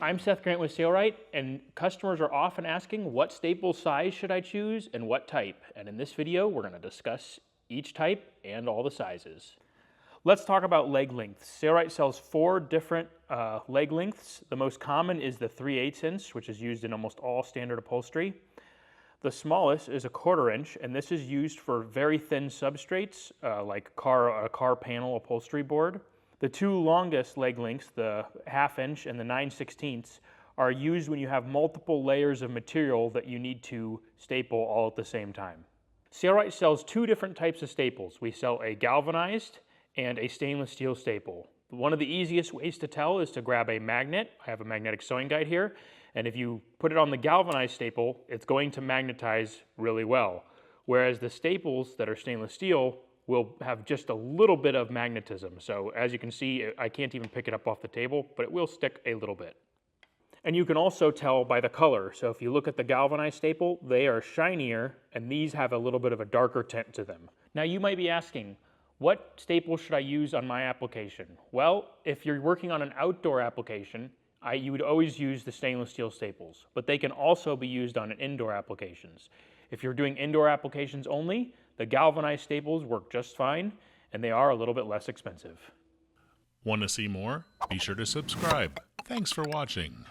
I'm Seth Grant with Sailrite, and customers are often asking what staple size should I choose and what type. And in this video, we're going to discuss each type and all the sizes. Let's talk about leg lengths. Sailrite sells 4 different leg lengths. The most common is the 3/8 inch, which is used in almost all standard upholstery. The smallest is a 1/4 inch, and this is used for very thin substrates like a car panel upholstery board. The 2 longest leg lengths, the 1/2 inch and the 9/16, are used when you have multiple layers of material that you need to staple all at the same time. Sailrite sells 2 different types of staples. We sell a galvanized and a stainless steel staple. One of the easiest ways to tell is to grab a magnet. I have a magnetic sewing guide here, and if you put it on the galvanized staple, it's going to magnetize really well. Whereas the staples that are stainless steel will have just a little bit of magnetism. So as you can see, I can't even pick it up off the table, but it will stick a little bit. And you can also tell by the color. So if you look at the galvanized staple, they are shinier, and these have a little bit of a darker tint to them. Now you might be asking, what staple should I use on my application? Well, if you're working on an outdoor application, you would always use the stainless steel staples, but they can also be used on indoor applications. If you're doing indoor applications only, the galvanized staples work just fine, and they are a little bit less expensive. Want to see more? Be sure to subscribe. Thanks for watching.